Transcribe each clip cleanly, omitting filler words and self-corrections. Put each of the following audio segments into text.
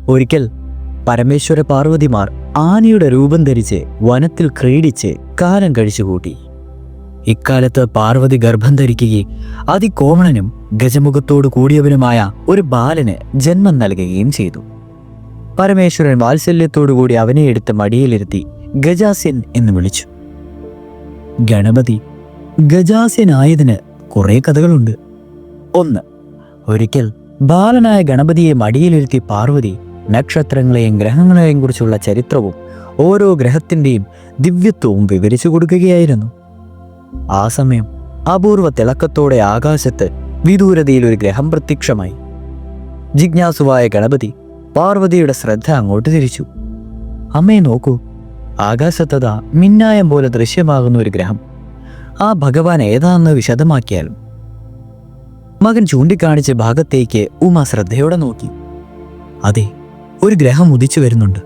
ഒരിക്കൽ പരമേശ്വര പാർവതിമാർ ആനയുടെ രൂപം ധരിച്ച് വനത്തിൽ ക്രീഡിച്ച് കാലം കഴിച്ചുകൂട്ടി. ഇക്കാലത്ത് പാർവതി ഗർഭം ധരിക്കുകയും അതികോമളനും ഗജമുഖത്തോടു കൂടിയവനുമായ ഒരു ബാലന് ജന്മം നൽകുകയും ചെയ്തു. പരമേശ്വരൻ വാത്സല്യത്തോടുകൂടി അവനെ എടുത്ത് മടിയിലിരുത്തി ഗജാസ്യൻ എന്ന് വിളിച്ചു. ഗണപതി ഗജാസ്യനായതിന് കുറെ കഥകളുണ്ട്. ഒന്ന്, ഒരിക്കൽ ബാലനായ ഗണപതിയെ മടിയിലിരുത്തി പാർവതി നക്ഷത്രങ്ങളെയും ഗ്രഹങ്ങളെയും കുറിച്ചുള്ള ചരിത്രവും ഓരോ ഗ്രഹത്തിൻ്റെയും ദിവ്യത്വവും വിവരിച്ചു കൊടുക്കുകയായിരുന്നു. ആ സമയം അപൂർവ തിളക്കത്തോടെ ആകാശത്ത് വിദൂരതയിൽ ഒരു ഗ്രഹം പ്രത്യക്ഷമായി. ജിജ്ഞാസുവായ ഗണപതി പാർവതിയുടെ ശ്രദ്ധ അങ്ങോട്ട് തിരിച്ചു. അമ്മേ നോക്കൂ, ആകാശത്തതാ മിന്നായം പോലെ ദൃശ്യമാകുന്ന ഒരു ഗ്രഹം. ആ ഭഗവാൻ ഏതാണെന്ന് വിശദമാക്കിയാലും. മകൻ ചൂണ്ടിക്കാണിച്ച ഭാഗത്തേക്ക് ഉമ ശ്രദ്ധയോടെ നോക്കി. അതെ, ഒരു ഗ്രഹം ഉദിച്ചു വരുന്നുണ്ട്.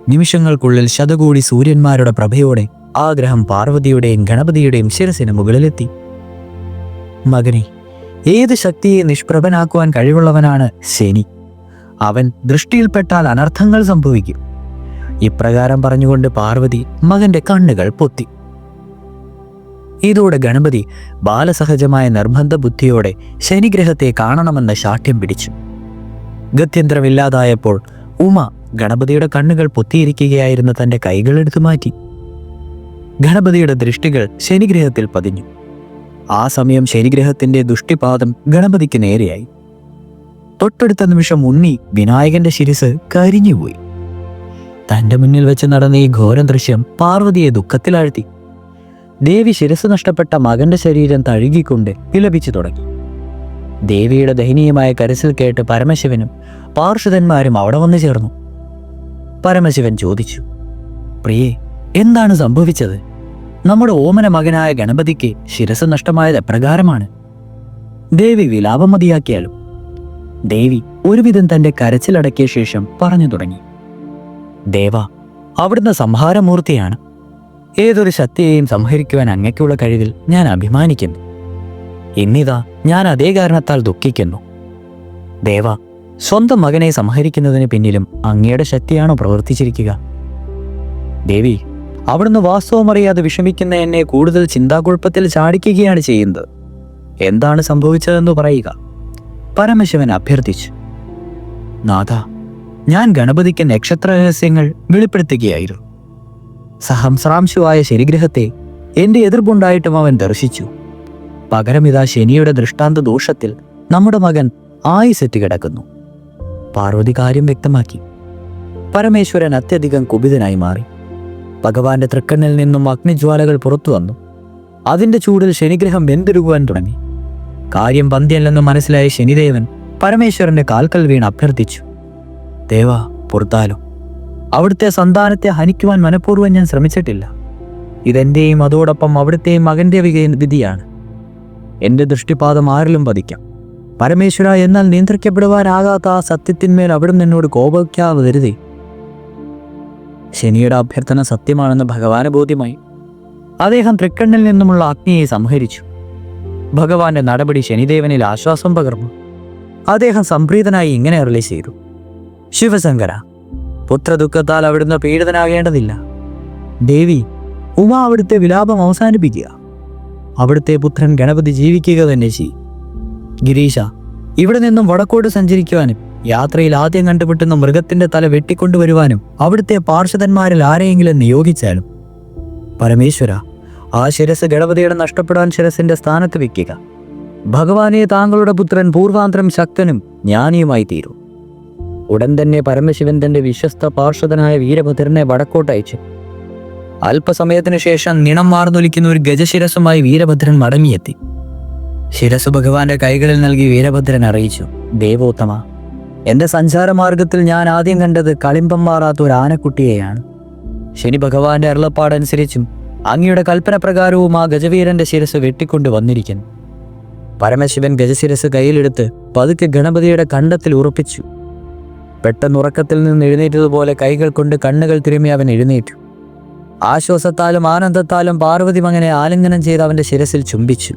നിമിഷങ്ങൾക്കുള്ളിൽ ശതകോടി സൂര്യന്മാരുടെ പ്രഭയോടെ ആ ഗ്രഹം പാർവതിയുടെയും ഗണപതിയുടെയും ശിരസിന് മുകളിലെത്തി. മകനെ, ഏത് ശക്തിയെ നിഷ്പ്രഭനാക്കുവാൻ കഴിവുള്ളവനാണ് ശനി. അവൻ ദൃഷ്ടിയിൽപ്പെട്ടാൽ അനർത്ഥങ്ങൾ സംഭവിക്കും. ഇപ്രകാരം പറഞ്ഞുകൊണ്ട് പാർവതി മകന്റെ കണ്ണുകൾ പൊത്തി. ഇതോടെ ഗണപതി ബാലസഹജമായ നിർബന്ധ ബുദ്ധിയോടെ ശനിഗ്രഹത്തെ കാണണമെന്ന് ശാഠ്യം പിടിച്ചു. ഗത്യന്തരമില്ലാതായപ്പോൾ ഉമ ഗണപതിയുടെ കണ്ണുകൾ പൊത്തിയിരിക്കുകയായിരുന്ന തന്റെ കൈകൾ എടുത്തു മാറ്റി. ഗണപതിയുടെ ദൃഷ്ടികൾ ശനിഗ്രഹത്തിൽ പതിഞ്ഞു. ആ സമയം ശനിഗ്രഹത്തിന്റെ ദുഷ്ടിപാദം ഗണപതിക്ക് നേരെയായി. തൊട്ടടുത്ത നിമിഷം ഉണ്ണി വിനായകന്റെ ശിരസ് കരിഞ്ഞുപോയി. തന്റെ മുന്നിൽ വെച്ച് നടന്ന ഈ ഘോരം ദൃശ്യം പാർവതിയെ ദുഃഖത്തിലാഴ്ത്തി. ദേവി ശിരസ് നഷ്ടപ്പെട്ട മകന്റെ ശരീരം തഴുകിക്കൊണ്ട് വിലപിച്ചു തുടങ്ങി. ദേവിയുടെ ദയനീയമായ കരച്ചിൽ കേട്ട് പരമശിവനും പാർഷദന്മാരും അവിടെ വന്നു ചേർന്നു. പരമശിവൻ ചോദിച്ചു, പ്രിയേ, എന്താണ് സംഭവിച്ചത്? നമ്മുടെ ഓമന മകനായ ഗണപതിക്ക് ശിരസ് നഷ്ടമായത് എപ്രകാരമാണ്? ദേവി വിലാപം മതിയാക്കിയാലും. ദേവി ഒരുവിധം തന്റെ കരച്ചിലടക്കിയ ശേഷം പറഞ്ഞു തുടങ്ങി. ദേവ, അവിടുന്ന് സംഹാരമൂർത്തിയാണ്. ഏതൊരു ശക്തിയെയും സംഹരിക്കുവാൻ അങ്ങയ്ക്കുള്ള കഴിവിൽ ഞാൻ അഭിമാനിക്കുന്നു. ഇന്നിതാ ഞാൻ അതേ കാരണത്താൽ ദുഃഖിക്കുന്നു. ദേവ, സ്വന്തം മകനെ സംഹരിക്കുന്നതിന് പിന്നിലും അങ്ങയുടെ ശക്തിയാണോ പ്രവർത്തിച്ചിരിക്കുക? ദേവി, അവിടുന്ന് വാസ്തവമറിയാതെ വിഷമിക്കുന്ന എന്നെ കൂടുതൽ ചിന്താകുഴപ്പത്തിൽ ചാടിക്കുകയാണ് ചെയ്യുന്നത്. എന്താണ് സംഭവിച്ചതെന്ന് പറയുക, പരമശിവൻ അഭ്യർത്ഥിച്ചു. നാഥ, ഞാൻ ഗണപതിക്ക് നക്ഷത്ര രഹസ്യങ്ങൾ വെളിപ്പെടുത്തുകയായിരുന്നു. സഹംസ്രാംശുവായ ശനിഗ്രഹത്തെ എന്റെ എതിർപ്പുണ്ടായിട്ടും അവൻ ദർശിച്ചു. പകരം ഇതാ ശനിയുടെ ദൃഷ്ടാന്ത ദോഷത്തിൽ നമ്മുടെ മകൻ ആയുസെറ്റ് കിടക്കുന്നു. പാർവതി കാര്യം വ്യക്തമാക്കി. പരമേശ്വരൻ അത്യധികം കുപിതനായി മാറി. ഭഗവാന്റെ തൃക്കണ്ണിൽ നിന്നും അഗ്നിജ്വാലകൾ പുറത്തു വന്നു. അതിന്റെ ചൂടിൽ ശനിഗ്രഹം വെന്തിരുകുവാൻ തുടങ്ങി. കാര്യം പന്തിയല്ലെന്ന് മനസ്സിലായ ശനിദേവൻ പരമേശ്വരന്റെ കാൽക്കൽ വീണ് അഭ്യർത്ഥിച്ചു. ദേവ, പുറത്താലോ. അവിടുത്തെ സന്താനത്തെ ഹനിക്കുവാൻ മനഃപൂർവ്വം ഞാൻ ശ്രമിച്ചിട്ടില്ല. ഇതെന്റെയും അതോടൊപ്പം അവിടുത്തെയും മകന്റെ വിധിയാണ്. എന്റെ ദൃഷ്ടിപാതം ആരിലും പതിക്കാം. പരമേശ്വര, എന്നാൽ നിയന്ത്രിക്കപ്പെടുവാനാകാത്ത ആ സത്യത്തിന്മേൽ അവിടുന്ന് എന്നോട് കോപിക്കാവരുതേ. ശനിയുടെ അഭ്യർത്ഥന സത്യമാണെന്ന് ഭഗവാന് ബോധ്യമായി. അദ്ദേഹം തൃക്കണ്ണിൽ നിന്നുമുള്ള അഗ്നിയെ സംഹരിച്ചു. ഭഗവാന്റെ നടപടി ശനിദേവനിൽ ആശ്വാസം പകർന്നു. അദ്ദേഹം സംപ്രീതനായി ഇങ്ങനെ അരുളി ചെയ്തു. ശിവശങ്കര, പുത്രദുഃഖത്താൽ അവിടുന്ന് പീഡിതനാകേണ്ടതില്ല. ദേവി, ഉമ അവിടുത്തെ വിലാപം അവസാനിപ്പിക്കുക. അവിടുത്തെ പുത്രൻ ഗണപതി ജീവിക്കുക തന്നെ ചെയ്യും. ഗിരീശ, ഇവിടെ നിന്നും വടക്കോട്ട് സഞ്ചരിക്കുവാനും യാത്രയിൽ ആദ്യം കണ്ടുപിട്ടുന്ന മൃഗത്തിന്റെ തല വെട്ടിക്കൊണ്ടുവരുവാനും അവിടുത്തെ പാർഷദന്മാരിൽ ആരെയെങ്കിലും നിയോഗിച്ചാലും. പരമേശ്വര, ആ ശിരസ് ഗണപതിയുടെ നഷ്ടപ്പെടാൻ ശിരസിന്റെ സ്ഥാനത്ത് വെക്കുക. ഭഗവാനെ, താങ്കളുടെ പുത്രൻ പൂർവാന്തരം ശക്തനും ജ്ഞാനിയുമായി തീരും. ഉടൻ തന്നെ പരമശിവൻ തന്റെ വിശ്വസ്ത പാർഷദനായ വീരഭദ്രനെ വടക്കോട്ടയച്ചു. അല്പസമയത്തിനു ശേഷം നിണം മാർന്നൊലിക്കുന്ന ഒരു ഗജശിരസുമായി വീരഭദ്രൻ മടങ്ങിയെത്തി. ശിരസ് ഭഗവാന്റെ കൈകളിൽ നൽകി വീരഭദ്രൻ അറിയിച്ചു. ദേവോത്തമ, എന്റെ സഞ്ചാരമാർഗത്തിൽ ഞാൻ ആദ്യം കണ്ടത് കളിമ്പം മാറാത്ത ഒരു ആനക്കുട്ടിയെയാണ്. ശനി ഭഗവാന്റെ അരുളപ്പാടനുസരിച്ചും അങ്ങയുടെ കൽപ്പന പ്രകാരവും ആ ഗജവീരന്റെ ശിരസ് വെട്ടിക്കൊണ്ട് വന്നിരിക്കുന്നു. പരമശിവൻ ഗജശിരസ് കയ്യിലെടുത്ത് പതുക്കെ ഗണപതിയുടെ കണ്ടത്തിൽ ഉറപ്പിച്ചു. പെട്ടെന്നുറക്കത്തിൽ നിന്ന് എഴുന്നേറ്റതുപോലെ കൈകൾ കൊണ്ട് കണ്ണുകൾ തിരുമ്മി അവൻ എഴുന്നേറ്റു. ആശ്വാസത്താലും ആനന്ദത്താലും പാർവതി മകനെ ആലിംഗനം ചെയ്ത് അവന്റെ ശിരസിൽ ചുംബിച്ചു.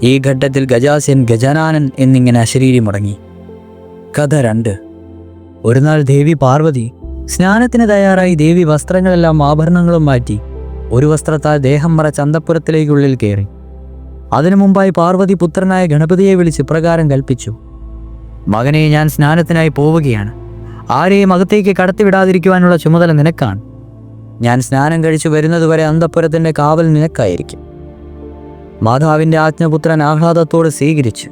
ഈ ഘട്ടത്തിൽ ഗജാസ്യൻ, ഗജാനനൻ എന്നിങ്ങനെ അശരീരി മുടങ്ങി. കഥ 2. ഒരു നാൾ ദേവി പാർവതി സ്നാനത്തിന് തയ്യാറായി. ദേവി വസ്ത്രങ്ങളെല്ലാം ആഭരണങ്ങളും മാറ്റി ഒരു വസ്ത്രത്താൽ ദേഹം മറച്ച് അന്തഃപുരത്തിലേക്കുള്ളിൽ കയറി. അതിനു മുമ്പായി പാർവതി പുത്രനായ ഗണപതിയെ വിളിച്ച് ഇപ്രകാരം കൽപ്പിച്ചു: മകനെ, ഞാൻ സ്നാനത്തിനായി പോവുകയാണ്. ആരെയും അകത്തേക്ക് കടത്തിവിടാതിരിക്കുവാനുള്ള ചുമതല നിനക്കാണ്. ഞാൻ സ്നാനം കഴിച്ചു വരുന്നതുവരെ അന്തഃപുരത്തിൻ്റെ കാവൽ നിനക്കായിരിക്കും. മാതാവിൻ്റെ ആജ്ഞപുത്രൻ ആഹ്ലാദത്തോട് സ്വീകരിച്ചു.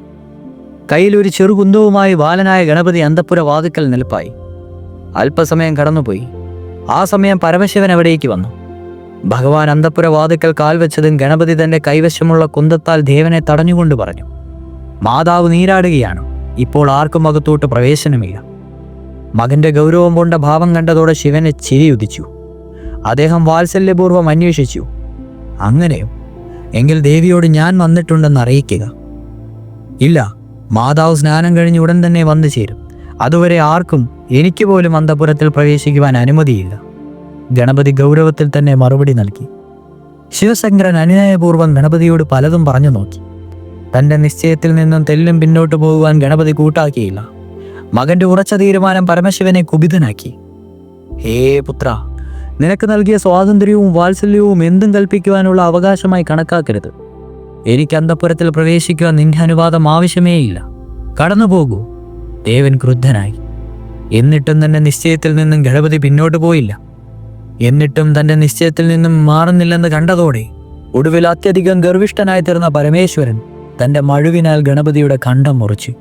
കയ്യിലൊരു ചെറുകുന്തവുമായി ബാലനായ ഗണപതി അന്തഃപുര വാതിക്കൽ നിൽപ്പായി. അല്പസമയം കടന്നുപോയി. ആ സമയം പരമശിവൻ അവിടേക്ക് വന്നു. ഭഗവാൻ അന്തഃപുര വാതിക്കൽ കാൽവെച്ചതും ഗണപതി തൻ്റെ കൈവശമുള്ള കുന്തത്താൽ ദേവനെ തടഞ്ഞുകൊണ്ട് പറഞ്ഞു: മാതാവ് നീരാടുകയാണ്. ഇപ്പോൾ ആർക്കും അകത്തോട്ട് പ്രവേശനമില്ല. മകന്റെ ഗൗരവം കൊണ്ട ഭാവം കണ്ടതോടെ ശിവന് ചിരിയുദിച്ചു. അദ്ദേഹം വാത്സല്യപൂർവ്വം അന്വേഷിച്ചു: അങ്ങനെയോ? എങ്കിൽ ദേവിയോട് ഞാൻ വന്നിട്ടുണ്ടെന്ന് അറിയിക്കുക. ഇല്ല, മാതാവ് സ്നാനം കഴിഞ്ഞ് ഉടൻ തന്നെ വന്നു ചേരും. അതുവരെ ആർക്കും, എനിക്ക് പോലും അന്തഃപുരത്തിൽ പ്രവേശിക്കുവാൻ അനുമതിയില്ല. ഗണപതി ഗൗരവത്തിൽ തന്നെ മറുപടി നൽകി. ശിവശങ്കരൻ അനുനയപൂർവ്വം ഗണപതിയോട് പലതും പറഞ്ഞു നോക്കി. തൻ്റെ നിശ്ചയത്തിൽ നിന്നും തെല്ലും പിന്നോട്ട് പോകുവാൻ ഗണപതി കൂട്ടാക്കിയില്ല. മകന്റെ ഉറച്ച തീരുമാനം പരമശിവനെ കുപിതനാക്കി. ഹേ പുത്ര, നിനക്ക് നൽകിയ സ്വാതന്ത്ര്യവും വാത്സല്യവും എന്തും കൽപ്പിക്കുവാനുള്ള അവകാശമായി കണക്കാക്കരുത്. എനിക്ക് അന്തഃപുരത്തിൽ പ്രവേശിക്കുവാൻ നിന്റെ അനുവാദം ആവശ്യമേയില്ല. കടന്നുപോകൂ. ദേവൻ ക്രുദ്ധനായി. എന്നിട്ടും തന്റെ നിശ്ചയത്തിൽ നിന്നും ഗണപതി പിന്നോട്ട് പോയില്ല. എന്നിട്ടും തന്റെ നിശ്ചയത്തിൽ നിന്നും മാറുന്നില്ലെന്ന് കണ്ടതോടെ ഒടുവിൽ അത്യധികം ഗർവിഷ്ഠനായി തീർന്ന പരമേശ്വരൻ തന്റെ മഴുവിനാൽ ഗണപതിയുടെ കണ്ഠം മുറിച്ചു.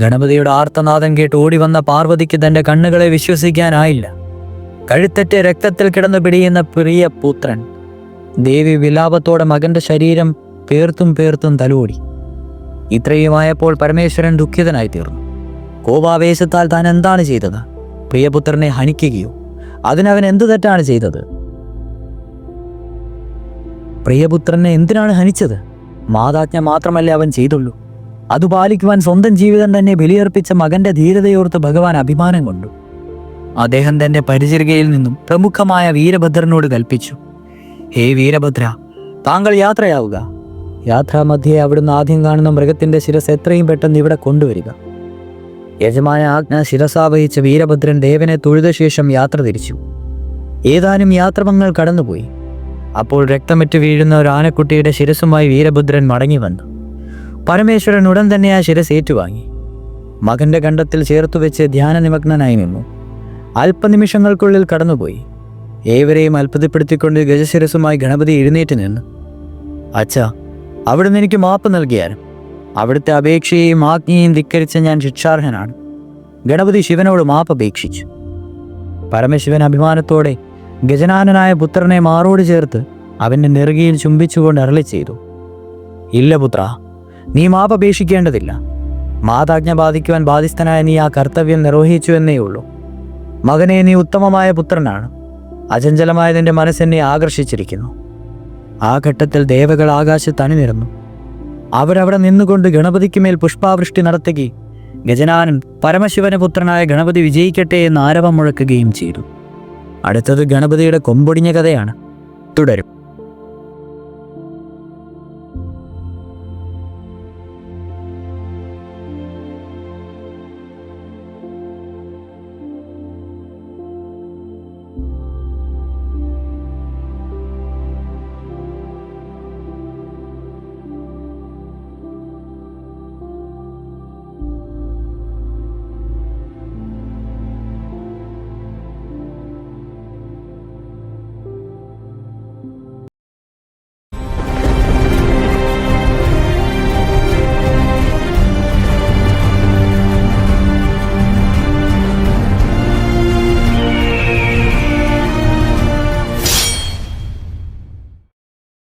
ഗണപതിയുടെ ആർത്തനാദം കേട്ട് ഓടി വന്ന പാർവതിക്ക് തന്റെ കണ്ണുകളെ വിശ്വസിക്കാനായില്ല. കഴുത്തറ്റ് രക്തത്തിൽ കിടന്നു പിടിയുന്ന പ്രിയ പുത്രൻ. ദേവി വിലാപത്തോടെ മകന്റെ ശരീരം പേർത്തും പേർത്തും തലോടി. ഇത്രയുമായപ്പോൾ പരമേശ്വരൻ ദുഃഖിതനായി തീർന്നു. കോപാവേശത്താൽ താൻ എന്താണ് ചെയ്തത്? പ്രിയപുത്രനെ ഹനിക്കുകയോ? അതിനവൻ എന്തു തെറ്റാണ് ചെയ്തത്? പ്രിയപുത്രനെ എന്തിനാണ് ഹനിച്ചത്? മാതാജ്ഞ മാത്രമല്ലേ അവൻ ചെയ്തുള്ളൂ. അത് പാലിക്കുവാൻ സ്വന്തം ജീവിതം തന്നെ ബലിയർപ്പിച്ച മകന്റെ ധീരതയോർത്ത് ഭഗവാൻ അഭിമാനം കൊണ്ടു. അദ്ദേഹം തന്റെ പരിചരികയിൽ നിന്നും പ്രമുഖമായ വീരഭദ്രനോട് കൽപ്പിച്ചു: ഹേ വീരഭദ്ര, താങ്കൾ യാത്രയാവുക. യാത്രാമധ്യേ അവിടുന്ന് ആദ്യം കാണുന്ന മൃഗത്തിന്റെ ശിരസ് എത്രയും പെട്ടെന്ന് ഇവിടെ കൊണ്ടുവരിക. യജമാന ആജ്ഞ ശിരസാവഹിച്ച വീരഭദ്രൻ ദേവനെ തൊഴുത ശേഷം യാത്ര തിരിച്ചു. ഏതാനും യാത്രമങ്ങൾ കടന്നുപോയി. അപ്പോൾ രക്തമറ്റ് വീഴുന്ന ഒരു ആനക്കുട്ടിയുടെ ശിരസുമായി വീരഭദ്രൻ മടങ്ങി വന്നു. പരമേശ്വരൻ ഉടൻ തന്നെ ആ ശിരസ് ഏറ്റുവാങ്ങി. മകന്റെ കണ്ഠത്തിൽ ചേർത്തുവെച്ച് ധ്യാനനിമഗ്നനായി നിന്നു. അല്പനിമിഷങ്ങൾക്കുള്ളിൽ കടന്നുപോയി. ഏവരെയും അത്ഭുതപ്പെടുത്തിക്കൊണ്ട് ഗജശിരസുമായി ഗണപതി എഴുന്നേറ്റ് നിന്നു. അച്ഛാ, അവിടുന്ന് എനിക്ക് മാപ്പ് നൽകിയാലും അവിടുത്തെ അപേക്ഷയെയും ആജ്ഞയെയും ധിക്കരിച്ച ഞാൻ ശിക്ഷാർഹനാണ്. ഗണപതി ശിവനോട് മാപ്പ് അപേക്ഷിച്ചു. പരമശിവൻ അഭിമാനത്തോടെ ഗജനാനനായ പുത്രനെ മാറോട് ചേർത്ത് അവൻ്റെ നെറുകയിൽ ചുംബിച്ചുകൊണ്ട് അരുളി ചെയ്തു: ഇല്ല പുത്ര, നീ മാപ്പ് അപേക്ഷിക്കേണ്ടതില്ല. മാതാജ്ഞ ബാധിക്കുവാൻ ബാധ്യസ്ഥനായ നീ ആ കർത്തവ്യം നിർവഹിച്ചു എന്നേ ഉള്ളൂ. മകനെ, നീ ഉത്തമമായ പുത്രനാണ്. അചഞ്ചലമായ നിന്റെ മനസ്സെന്നെ ആകർഷിച്ചിരിക്കുന്നു. ആ ഘട്ടത്തിൽ ദേവകൾ ആകാശത്ത് അണിനിരന്നു. അവരവിടെ നിന്നുകൊണ്ട് ഗണപതിക്ക് മേൽ പുഷ്പാവൃഷ്ടി നടത്തുകയും ഗജനാനൻ പരമശിവന പുത്രനായ ഗണപതി വിജയിക്കട്ടെ എന്ന് ആരവം മുഴക്കുകയും ചെയ്തു. അടുത്തത് ഗണപതിയുടെ കൊമ്പൊടിഞ്ഞ കഥയാണ്. തുടരും.